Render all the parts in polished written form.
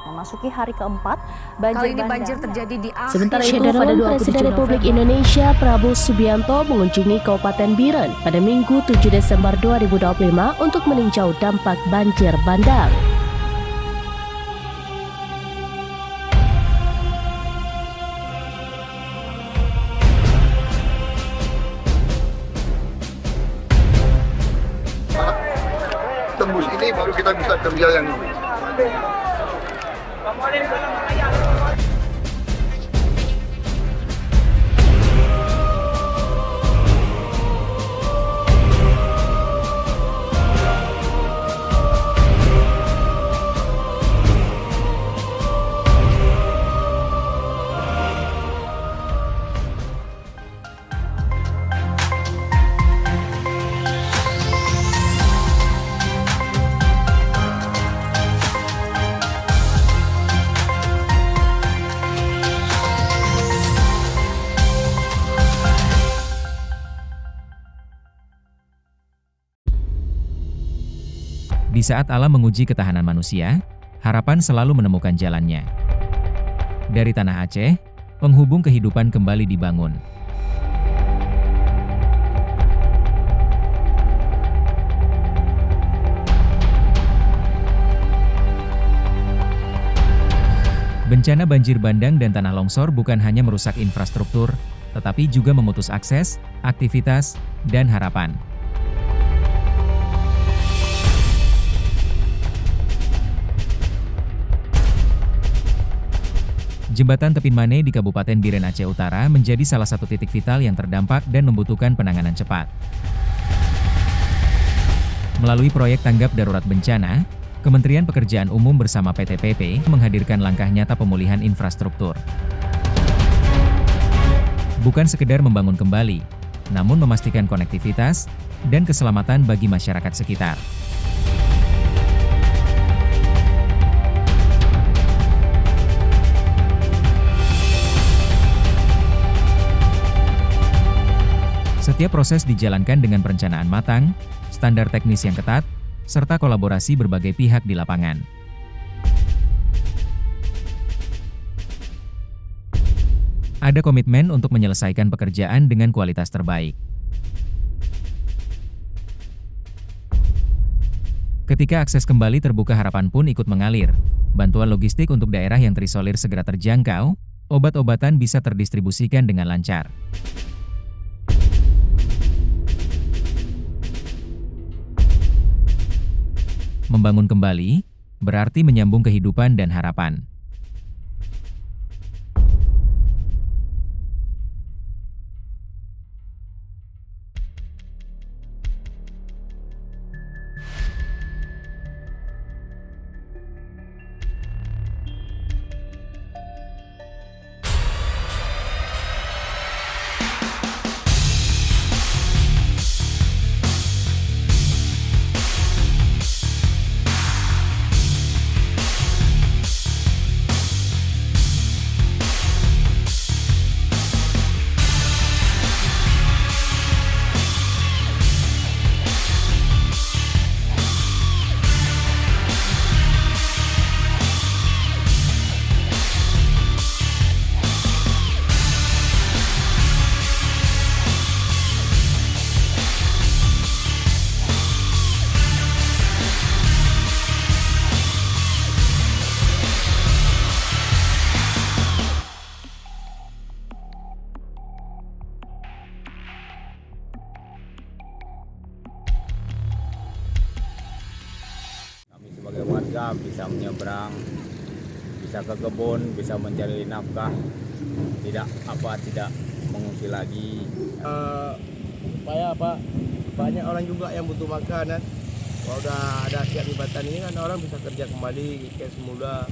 Memasuki hari keempat, banjir Kali ini bandang banjir terjadi di akhir. Sementara itu, Saudara pada Presiden 27 Republik November, Indonesia Prabowo Subianto mengunjungi Kabupaten Biren pada Minggu 7 Desember 2025 untuk meninjau dampak banjir bandang. Tembus ini baru kita bisa kerja yang ini. Di saat alam menguji ketahanan manusia, harapan selalu menemukan jalannya. Dari tanah Aceh, penghubung kehidupan kembali dibangun. Bencana banjir bandang dan tanah longsor bukan hanya merusak infrastruktur, tetapi juga memutus akses, aktivitas, dan harapan. Jembatan Tepin Mane di Kabupaten Biren Aceh Utara menjadi salah satu titik vital yang terdampak dan membutuhkan penanganan cepat. Melalui proyek tanggap darurat bencana, Kementerian Pekerjaan Umum bersama PT PP menghadirkan langkah nyata pemulihan infrastruktur. Bukan sekedar membangun kembali, namun memastikan konektivitas dan keselamatan bagi masyarakat sekitar. Setiap proses dijalankan dengan perencanaan matang, standar teknis yang ketat, serta kolaborasi berbagai pihak di lapangan. Ada komitmen untuk menyelesaikan pekerjaan dengan kualitas terbaik. Ketika akses kembali terbuka, harapan pun ikut mengalir. Bantuan logistik untuk daerah yang terisolir segera terjangkau, obat-obatan bisa terdistribusikan dengan lancar. Membangun kembali, berarti menyambung kehidupan dan harapan. Sebagai warga bisa menyeberang, bisa ke kebun, bisa mencari nafkah, tidak mengungsi lagi. Supaya banyak orang juga yang butuh makanan. Kalau udah ada siap jembatan ini kan orang bisa kerja kembali kayak semula.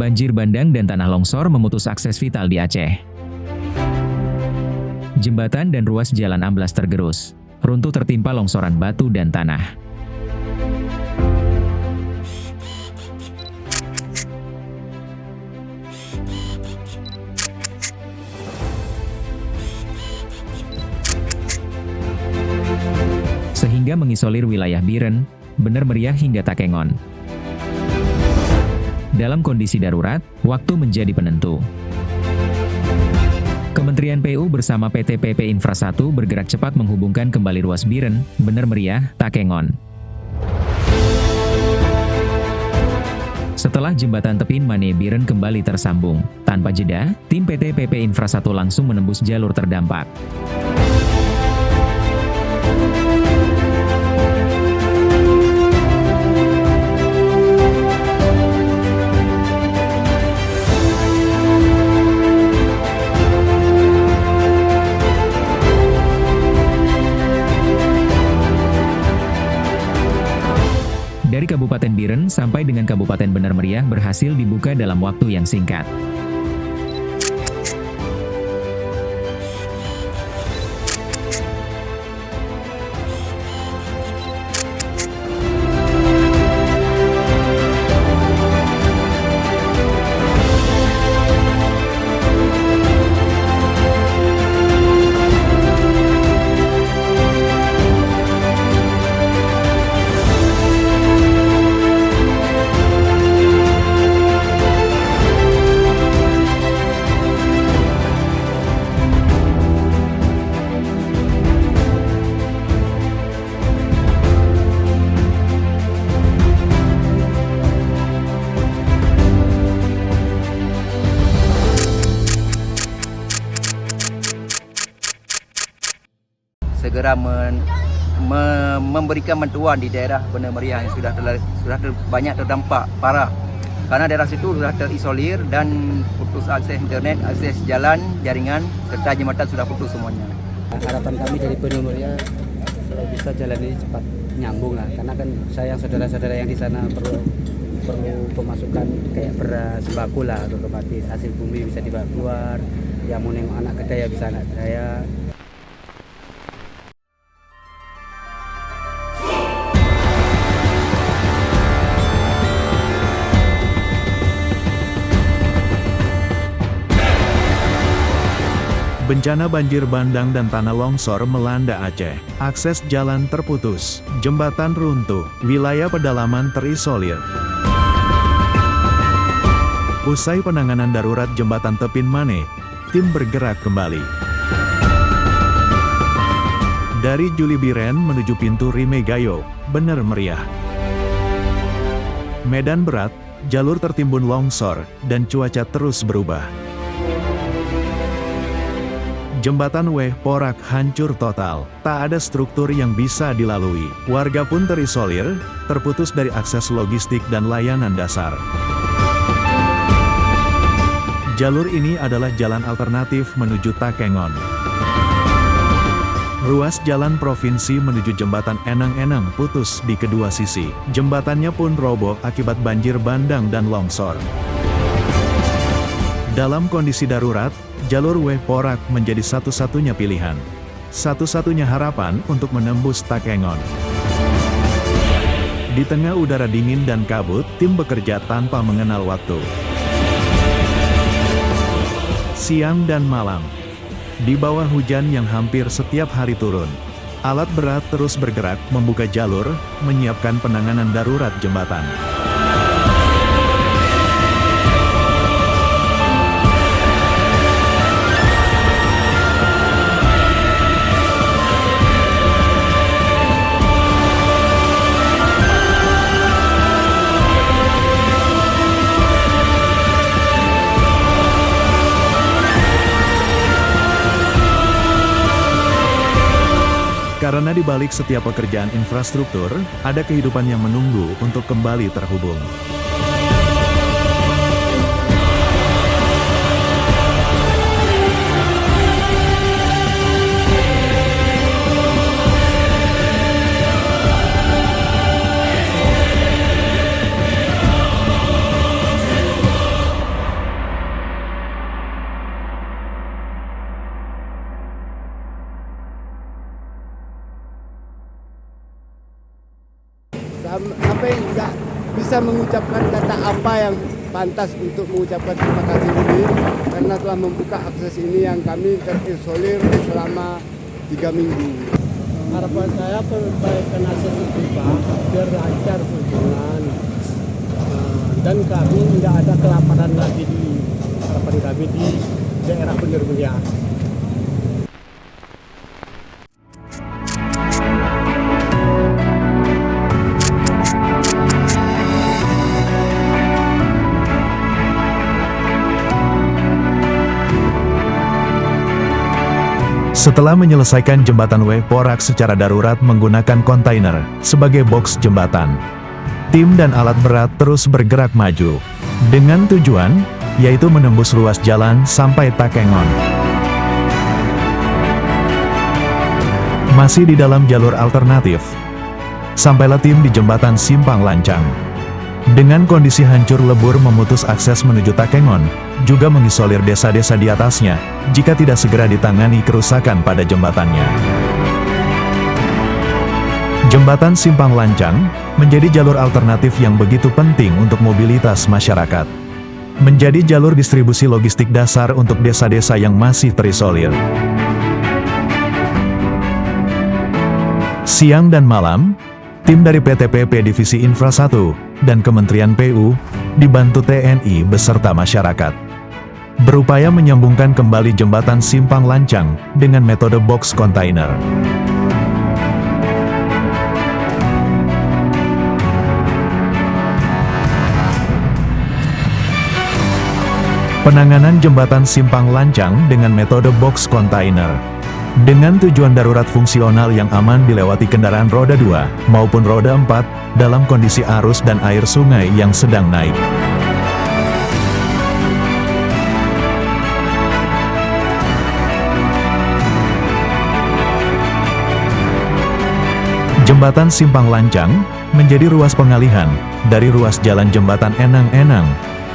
Banjir bandang dan tanah longsor memutus akses vital di Aceh. Jembatan dan ruas jalan amblas tergerus. Runtuh tertimpa longsoran batu dan tanah. Sehingga mengisolir wilayah Biren, Bener Meriah hingga Takengon. Dalam kondisi darurat, waktu menjadi penentu. Kementerian PU bersama PT PP Infra 1 bergerak cepat menghubungkan kembali ruas Biren, Bener Meriah, Takengon. Setelah jembatan Tepin Mane Biren kembali tersambung, tanpa jeda, tim PT PP Infra 1 langsung menembus jalur terdampak. Dari Kabupaten Biren sampai dengan Kabupaten Bener Meriah berhasil dibuka dalam waktu yang singkat. Segera memberikan bantuan di daerah Bener Meriah yang sudah banyak terdampak parah, karena daerah situ sudah terisolir dan putus akses internet, akses jalan, jaringan, serta jembatan sudah putus semuanya. Harapan kami dari Bener Meriah bisa jalan ini cepat nyambung lah, karena kan sayang saudara-saudara yang di sana perlu pemasukan kayak beras, sembako lah, otomatis hasil bumi bisa dibawa keluar, yang mau nengok anak kedaya bisa anak kedaya. Bencana banjir bandang dan tanah longsor melanda Aceh. Akses jalan terputus, jembatan runtuh, wilayah pedalaman terisolir. Usai penanganan darurat jembatan Tepin Mane, tim bergerak kembali. Dari Juli Biren menuju pintu Rimegayo, Bener Meriah. Medan berat, jalur tertimbun longsor, dan cuaca terus berubah. Jembatan Weh Porak hancur total, tak ada struktur yang bisa dilalui. Warga pun terisolir, terputus dari akses logistik dan layanan dasar. Jalur ini adalah jalan alternatif menuju Takengon. Ruas jalan provinsi menuju jembatan Enang-Enang putus di kedua sisi. Jembatannya pun roboh akibat banjir bandang dan longsor. Dalam kondisi darurat, jalur Weh Porak menjadi satu-satunya pilihan. Satu-satunya harapan untuk menembus Takengon. Di tengah udara dingin dan kabut, tim bekerja tanpa mengenal waktu. Siang dan malam. Di bawah hujan yang hampir setiap hari turun, alat berat terus bergerak membuka jalur, menyiapkan penanganan darurat jembatan. Karena di balik setiap pekerjaan infrastruktur, ada kehidupan yang menunggu untuk kembali terhubung. sampai nggak bisa mengucapkan kata apa yang pantas untuk mengucapkan terima kasih ini karena telah membuka akses ini yang kami terisolir selama 3 minggu. Harapan saya perbaikan akses itu Pak, biar lancar hubungan dan kami tidak ada kelaparan lagi di harapan kami di daerah Bener Meriah. Setelah menyelesaikan jembatan Porak secara darurat menggunakan kontainer sebagai box jembatan, tim dan alat berat terus bergerak maju, dengan tujuan, yaitu menembus ruas jalan sampai Takengon. Masih di dalam jalur alternatif, sampailah tim di jembatan Simpang Lancang. Dengan kondisi hancur lebur memutus akses menuju Takengon, juga mengisolir desa-desa di atasnya, jika tidak segera ditangani kerusakan pada jembatannya. Jembatan Simpang Lancang menjadi jalur alternatif yang begitu penting untuk mobilitas masyarakat. Menjadi jalur distribusi logistik dasar untuk desa-desa yang masih terisolir. Siang dan malam, tim dari PT PP Divisi Infra 1 dan Kementerian PU dibantu TNI beserta masyarakat, berupaya menyambungkan kembali jembatan Simpang Lancang dengan metode box kontainer. Penanganan jembatan Simpang Lancang dengan metode box kontainer dengan tujuan darurat fungsional yang aman dilewati kendaraan roda 2 maupun roda 4 dalam kondisi arus dan air sungai yang sedang naik. Jembatan Simpang Lancang menjadi ruas pengalihan dari ruas jalan jembatan Enang-Enang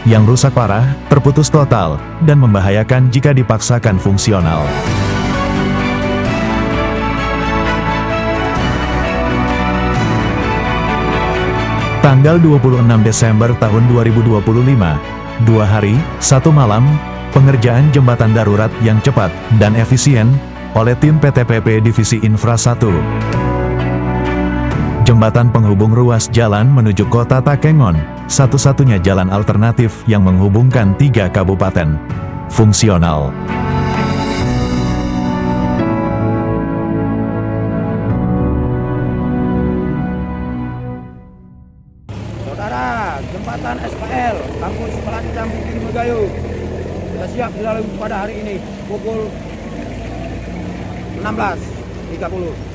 yang rusak parah, terputus total, dan membahayakan jika dipaksakan fungsional. Tanggal 26 Desember tahun 2025, 2 hari, 1 malam, pengerjaan jembatan darurat yang cepat dan efisien oleh tim PT PP Divisi Infra 1. Jembatan penghubung ruas jalan menuju kota Takengon, satu-satunya jalan alternatif yang menghubungkan 3 kabupaten. Fungsional. Saudara, jembatan SPL, Kampung Pelacang Bukit Megayu, sudah siap dilalui pada hari ini, pukul 16.30.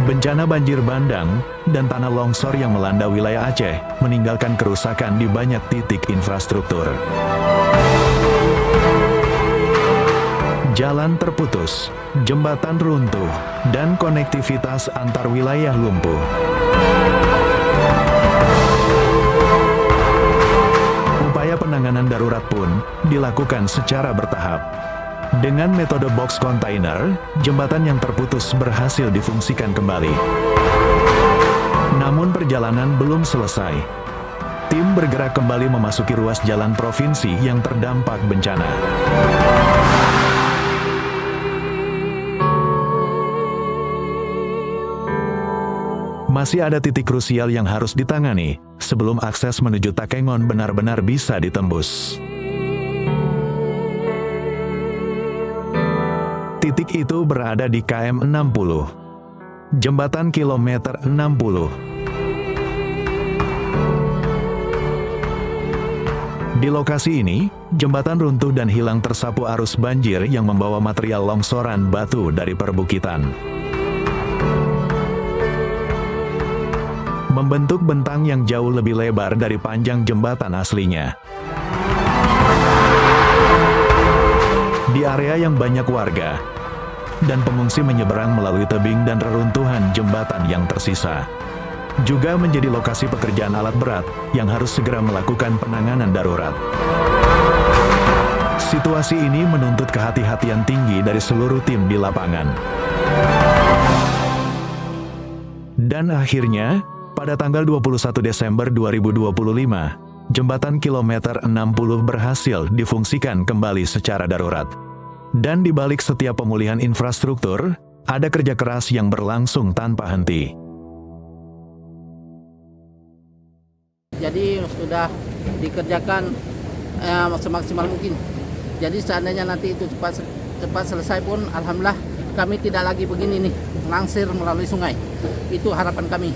Bencana banjir bandang dan tanah longsor yang melanda wilayah Aceh meninggalkan kerusakan di banyak titik infrastruktur. Jalan terputus, jembatan runtuh, dan konektivitas antar wilayah lumpuh. Upaya penanganan darurat pun dilakukan secara bertahap. Dengan metode box kontainer, jembatan yang terputus berhasil difungsikan kembali. Namun perjalanan belum selesai. Tim bergerak kembali memasuki ruas jalan provinsi yang terdampak bencana. Masih ada titik krusial yang harus ditangani sebelum akses menuju Takengon benar-benar bisa ditembus. Titik itu berada di KM 60, jembatan kilometer 60. Di lokasi ini, jembatan runtuh dan hilang tersapu arus banjir yang membawa material longsoran batu dari perbukitan. membentuk bentang yang jauh lebih lebar dari panjang jembatan aslinya. Di area yang banyak warga dan pengungsi menyeberang melalui tebing dan reruntuhan jembatan yang tersisa, juga menjadi lokasi pekerjaan alat berat yang harus segera melakukan penanganan darurat. Situasi ini menuntut kehati-hatian tinggi dari seluruh tim di lapangan. Dan akhirnya, pada tanggal 21 Desember 2025, jembatan kilometer 60 berhasil difungsikan kembali secara darurat. Dan di balik setiap pemulihan infrastruktur, ada kerja keras yang berlangsung tanpa henti. Jadi sudah dikerjakan semaksimal mungkin. Jadi seandainya nanti itu cepat selesai pun, alhamdulillah kami tidak lagi begini nih, langsir melalui sungai. Itu harapan kami.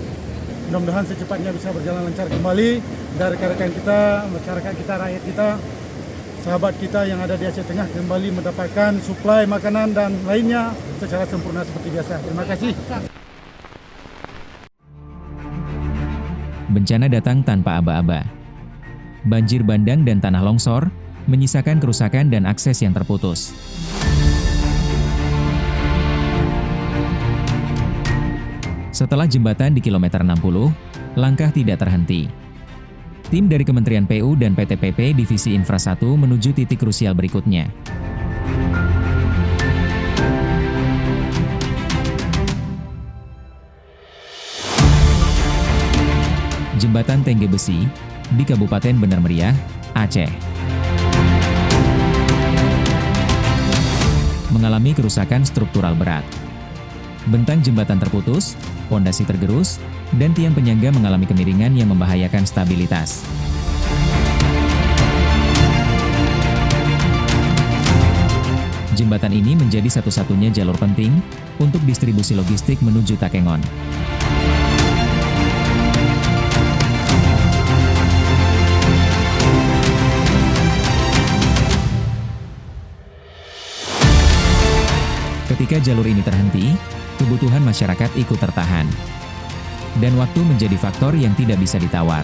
Mudah-mudahan secepatnya bisa berjalan lancar kembali dari rekan-rekan kita, masyarakat kita, rakyat kita, sahabat kita yang ada di Aceh Tengah kembali mendapatkan suplai makanan dan lainnya secara sempurna seperti biasa. Terima kasih. Bencana datang tanpa aba-aba. Banjir bandang dan tanah longsor menyisakan kerusakan dan akses yang terputus. Setelah jembatan di kilometer 60, langkah tidak terhenti. Tim dari Kementerian PU dan PTPP Divisi Infra 1 menuju titik krusial berikutnya. Jembatan Tengge Besi di Kabupaten Bener Meriah, Aceh, mengalami kerusakan struktural berat. Bentang jembatan terputus, pondasi tergerus, dan tiang penyangga mengalami kemiringan yang membahayakan stabilitas. Jembatan ini menjadi satu-satunya jalur penting untuk distribusi logistik menuju Takengon. Ketika jalur ini terhenti, kebutuhan masyarakat ikut tertahan. Dan waktu menjadi faktor yang tidak bisa ditawar.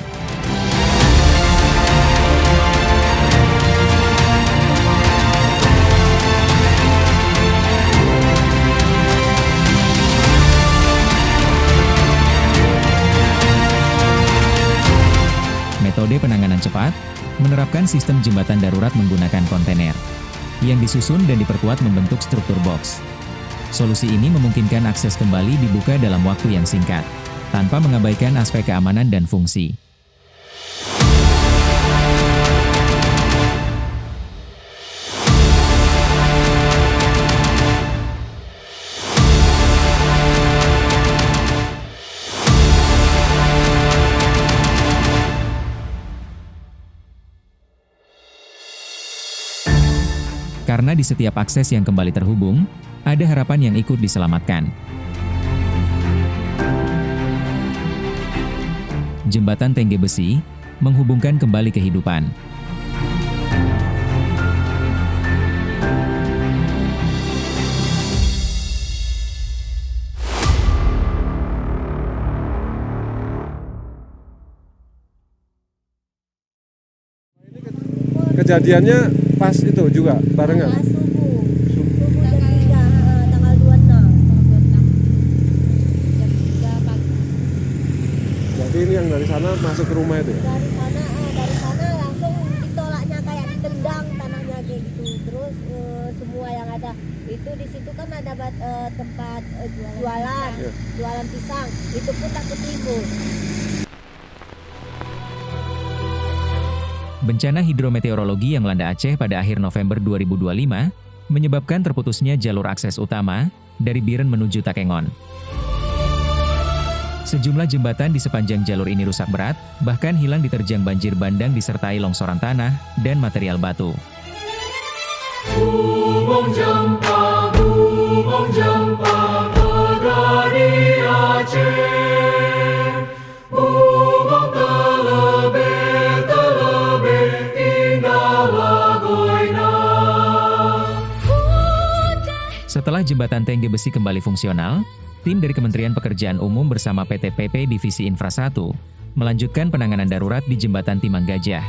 Metode penanganan cepat menerapkan sistem jembatan darurat menggunakan kontainer yang disusun dan diperkuat membentuk struktur box. Solusi ini memungkinkan akses kembali dibuka dalam waktu yang singkat, tanpa mengabaikan aspek keamanan dan fungsi. Karena di setiap akses yang kembali terhubung, ada harapan yang ikut diselamatkan. Jembatan Tengge Besi menghubungkan kembali kehidupan. Kejadiannya pas itu juga barengan. Subuh jam 3, tanggal 26. Jam 3 pagi. Jadi ini yang dari sana masuk ke rumah itu ya? Dari sana langsung ditolaknya kayak ditendang tanahnya kayak gitu. Terus semua yang ada itu di situ kan ada tempat jualan pisang. Itu pun tak ketimbun. Bencana hidrometeorologi yang melanda Aceh pada akhir November 2025 menyebabkan terputusnya jalur akses utama dari Biren menuju Takengon. Sejumlah jembatan di sepanjang jalur ini rusak berat, bahkan hilang diterjang banjir bandang disertai longsoran tanah dan material batu. Gumong jampa, negari Aceh. Gumong telebe, indah lagoina. Setelah jembatan Tengge Besi kembali fungsional, Tim dari Kementerian Pekerjaan Umum bersama PT PP Divisi Infra 1 melanjutkan penanganan darurat di Jembatan Timang Gajah.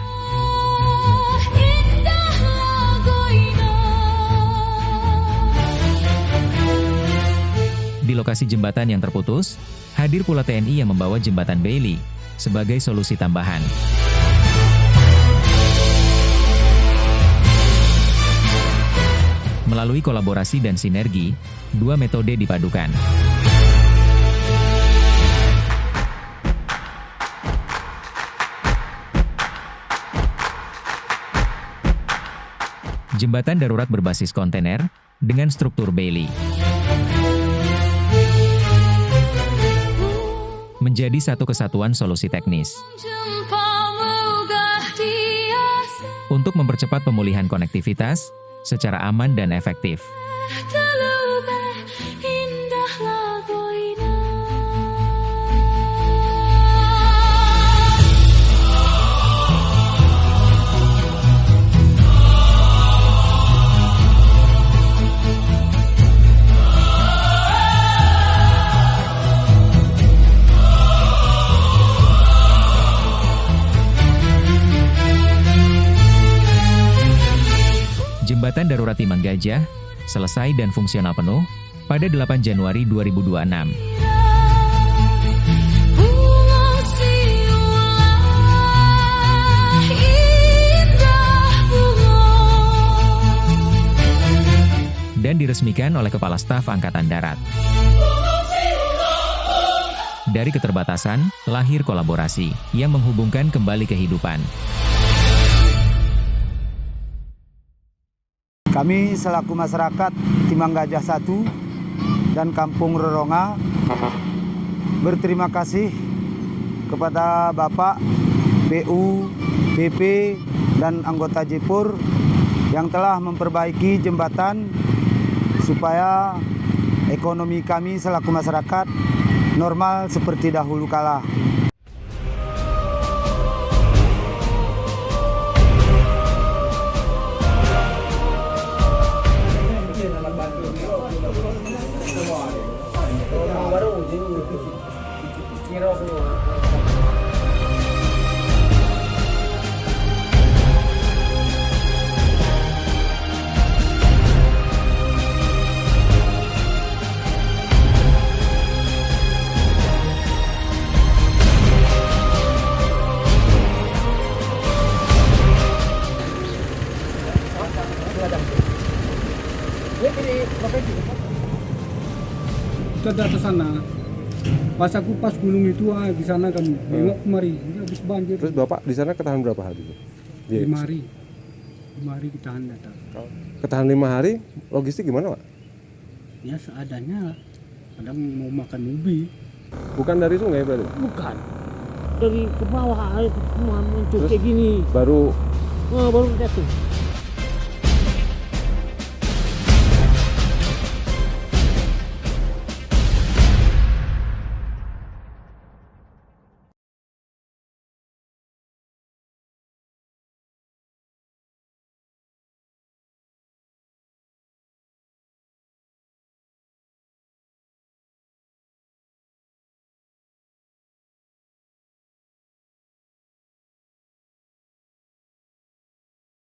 Di lokasi jembatan yang terputus, hadir pula TNI yang membawa jembatan Bailey sebagai solusi tambahan. Melalui kolaborasi dan sinergi, dua metode dipadukan. Jembatan darurat berbasis kontainer dengan struktur Bailey menjadi satu kesatuan solusi teknis untuk mempercepat pemulihan konektivitas secara aman dan efektif. Jembatan darurat Timang Gajah selesai dan fungsional penuh pada 8 Januari 2026. Dan diresmikan oleh Kepala Staf Angkatan Darat. Dari keterbatasan, lahir kolaborasi yang menghubungkan kembali kehidupan. Kami selaku masyarakat Timang Gajah 1 dan Kampung Roronga berterima kasih kepada Bapak PU, PP, dan anggota Jepur yang telah memperbaiki jembatan supaya ekonomi kami selaku masyarakat normal seperti dahulu kala. Kita ke sana, pas aku pas gunung itu di sana kan nengok kemari, habis banjir. Terus Bapak di sana ketahan berapa hari? 5 hari. 5 hari ketahan datang. Ketahan 5 hari, logistik gimana Pak? Ya seadanya lah. Kadang mau makan ubi. Bukan dari sungai berarti? Bukan. Dari ke bawah air cuma muncul kayak gini. Baru baru jatuh.